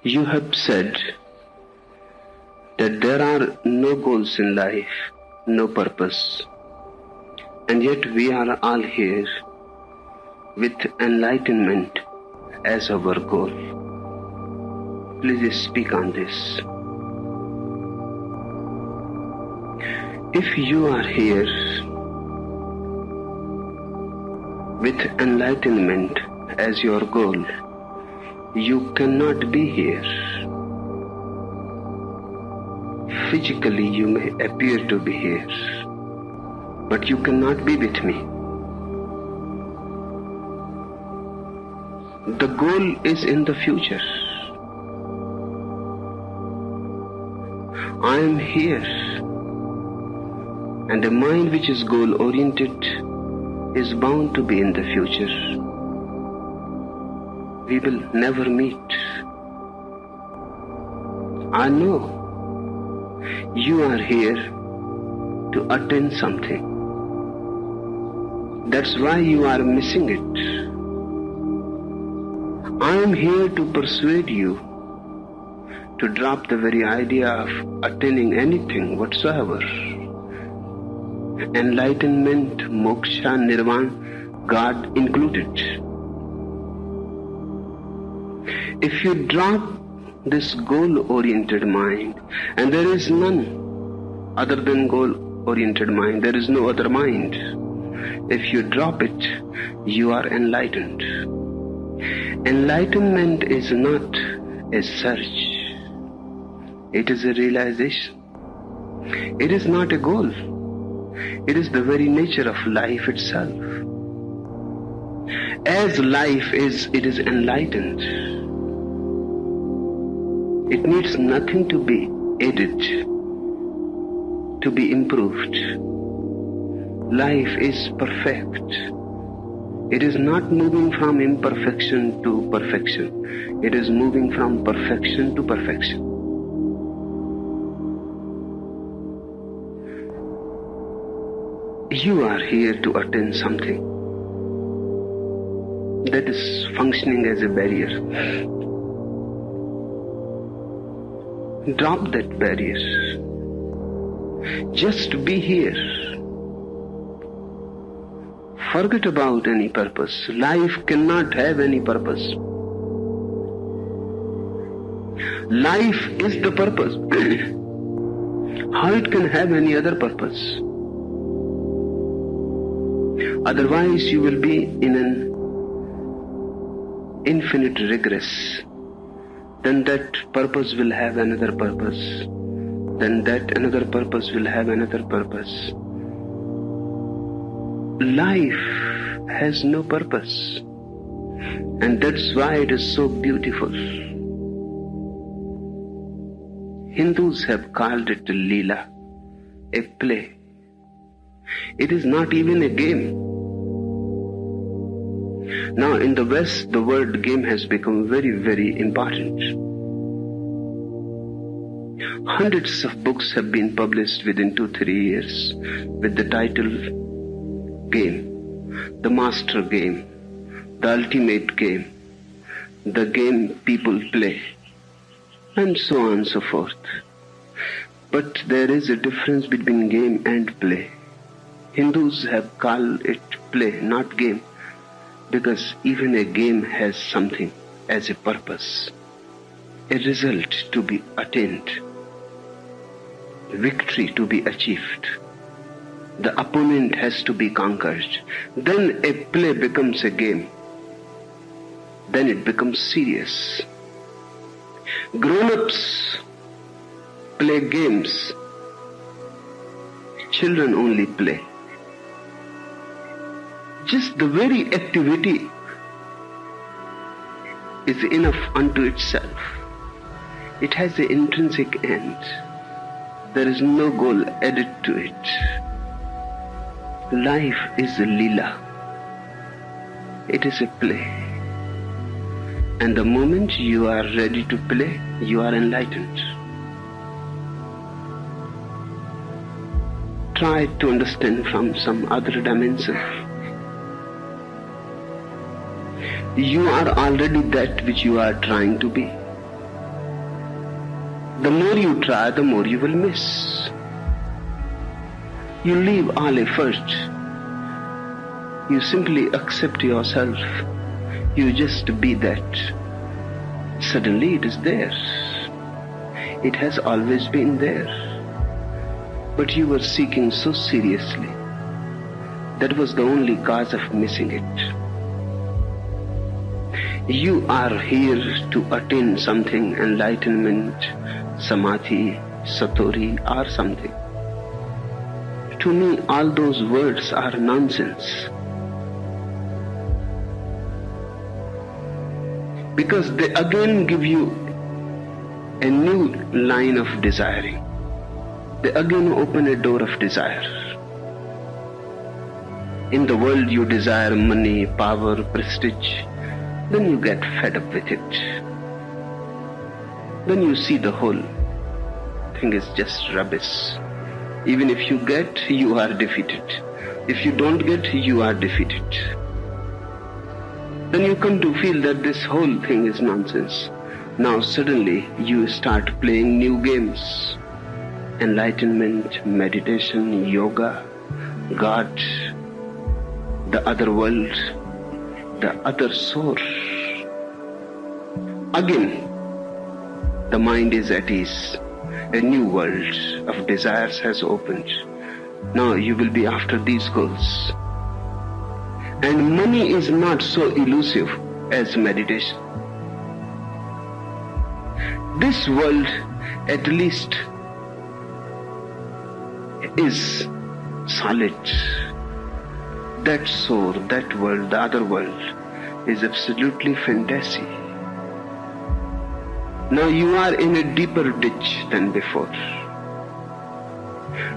You have said that there are no goals in life, no purpose, and yet we are all here with enlightenment as our goal. Please speak on this. If you are here with enlightenment as your goal, you cannot be here. Physically you may appear to be here, but you cannot be with me. The goal is in the future. I am here, and a mind which is goal-oriented is bound to be in the future. We will never meet. I know you are here to attain something. That's why you are missing it. I am here to persuade you to drop the very idea of attaining anything whatsoever. Enlightenment, moksha, nirvana, God included. If you drop this goal-oriented mind, and there is none other than goal-oriented mind, there is no other mind. If you drop it, you are enlightened. Enlightenment is not a search. It is a realization. It is not a goal. It is the very nature of life itself. As life is, it is enlightened. It needs nothing to be added, to be improved. Life is perfect. It is not moving from imperfection to perfection. It is moving from perfection to perfection. You are here to attain something that is functioning as a barrier. Drop that barrier. Just be here. Forget about any purpose. Life cannot have any purpose. Life is the purpose. How it can have any other purpose? Otherwise you will be in an infinite regress. Then that purpose will have another purpose. Then that another purpose will have another purpose. Life has no purpose. And that's why it is so beautiful. Hindus have called it Leela, a play. It is not even a game. Now in the West, the word game has become very, very important. Hundreds of books have been published within 2-3 years with the title Game, the Master Game, the Ultimate Game, the Game People Play, and so on and so forth. But there is a difference between game and play. Hindus have called it play, not game, because even a game has something as a purpose, a result to be attained, victory to be achieved. The opponent has to be conquered. Then a play becomes a game. Then it becomes serious. Grown-ups play games. Children only play. Just the very activity is enough unto itself. It has an intrinsic end. There is no goal added to it. Life is a Leela. It is a play. And the moment you are ready to play, you are enlightened. Try to understand from some other dimension. You are already that which you are trying to be. The more you try, the more you will miss. You leave all effort. You simply accept yourself. You just be that. Suddenly it is there. It has always been there. But you were seeking so seriously. That was the only cause of missing it. You are here to attain something, enlightenment, samadhi, satori, or something. To me, all those words are nonsense. Because they again give you a new line of desiring. They again open a door of desire. In the world you desire money, power, prestige. Then you get fed up with it. Then you see the whole thing is just rubbish. Even if you get, you are defeated. If you don't get, you are defeated. Then you come to feel that this whole thing is nonsense. Now suddenly you start playing new games. Enlightenment, meditation, yoga, God, the other world, the other source. Again, the mind is at ease. A new world of desires has opened. Now you will be after these goals. And money is not so elusive as meditation. This world at least is solid. That soul, that world, the other world is absolutely fantasy. Now you are in a deeper ditch than before.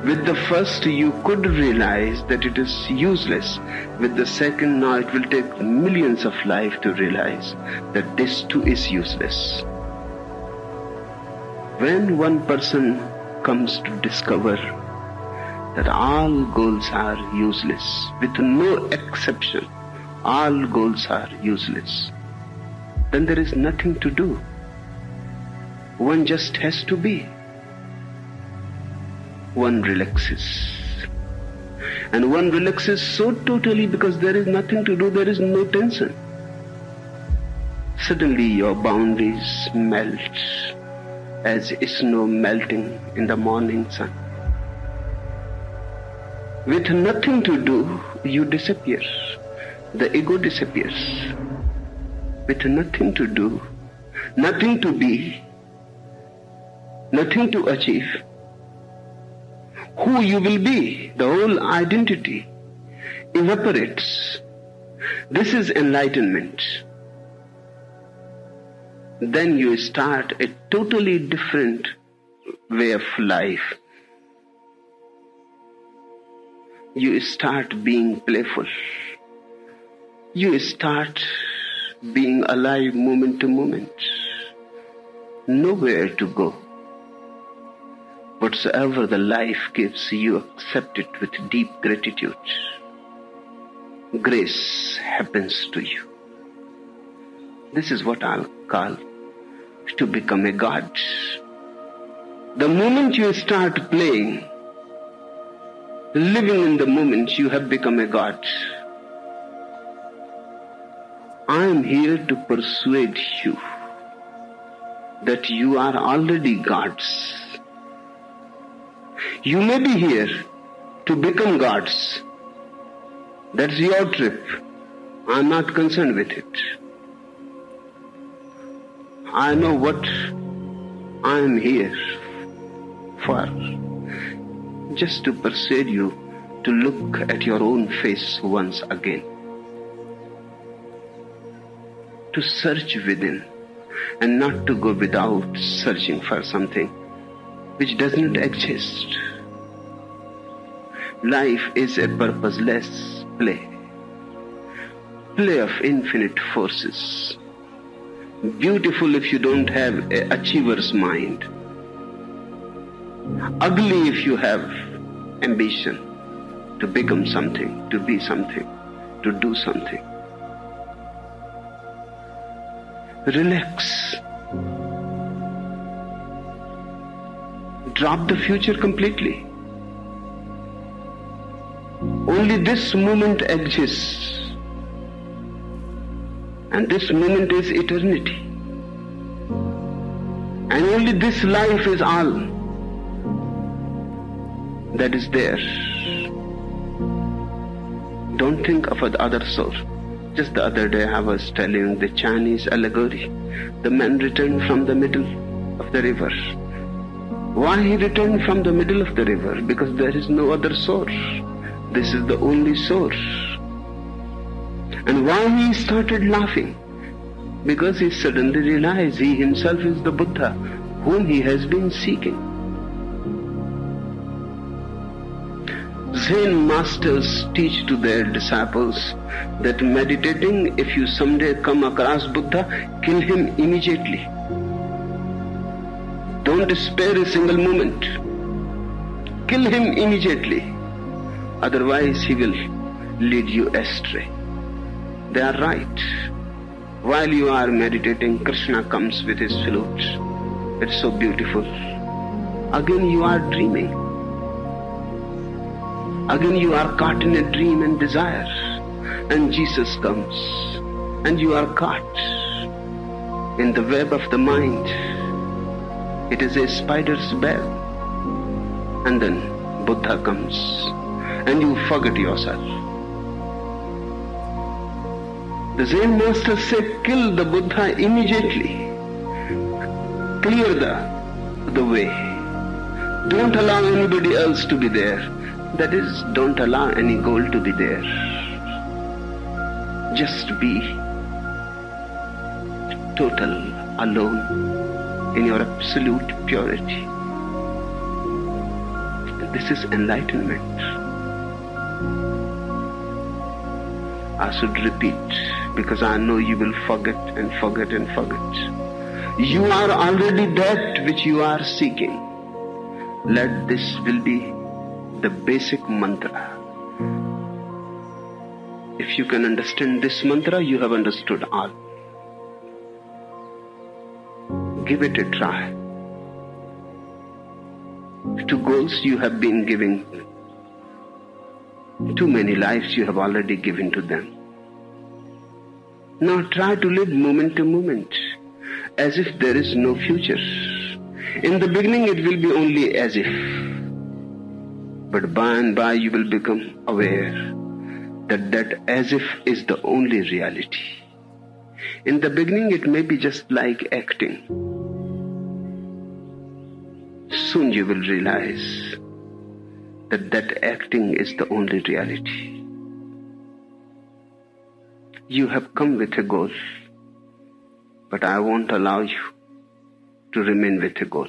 With the first you could realize that it is useless. With the second, now it will take millions of lives to realize that this too is useless. When one person comes to discover that all goals are useless, with no exception, all goals are useless, then there is nothing to do. One just has to be. One relaxes. And one relaxes so totally because there is nothing to do, there is no tension. Suddenly your boundaries melt as snow melting in the morning sun. With nothing to do, you disappear. The ego disappears. With nothing to do, nothing to be, nothing to achieve, who you will be, the whole identity evaporates. This is enlightenment. Then you start a totally different way of life. You start being playful. You start being alive moment to moment. Nowhere to go. Whatsoever the life gives, you accept it with deep gratitude. Grace happens to you. This is what I'll call to become a god. The moment you start playing, living in the moment, you have become a god. I am here to persuade you that you are already gods. You may be here to become gods. That's your trip. I'm not concerned with it. I know what I'm here for. Just to persuade you to look at your own face once again. To search within and not to go without searching for something which doesn't exist. Life is a purposeless play. Play of infinite forces. Beautiful if you don't have an achiever's mind. Ugly if you have ambition to become something, to be something, to do something. Relax. drop the future completely. Only this moment exists. And this moment is eternity. And only this life is all that is there. Don't think of the other soul. Just the other day I was telling the Chinese allegory. The man returned from the middle of the river. Why he returned from the middle of the river? Because there is no other source. This is the only source. And why he started laughing? Because he suddenly realized he himself is the Buddha whom he has been seeking. Zen masters teach to their disciples that meditating, if you someday come across Buddha, kill him immediately. Don't spare a single moment. Kill him immediately. Otherwise he will lead you astray. They are right. While you are meditating, Krishna comes with his flute. It's so beautiful. Again you are dreaming. Again you are caught in a dream and desire. And Jesus comes. And you are caught in the web of the mind. It is a spider's web. And then Buddha comes. And you forget yourself. The Zen masters say, kill the Buddha immediately. Clear the way. Don't allow anybody else to be there. That is, don't allow any goal to be there. Just be total, alone, in your absolute purity. This is enlightenment. I should repeat, because I know you will forget and forget and forget. You are already that which you are seeking. Let this will be the basic mantra. If you can understand this mantra, you have understood all. Give it a try. To goals you have been giving, too many lives you have already given to them. Now try to live moment to moment, as if there is no future. In the beginning it will be only as if. But by and by you will become aware that that as if is the only reality. In the beginning it may be just like acting. Soon you will realize that that acting is the only reality. You have come with a goal, but I won't allow you to remain with a goal.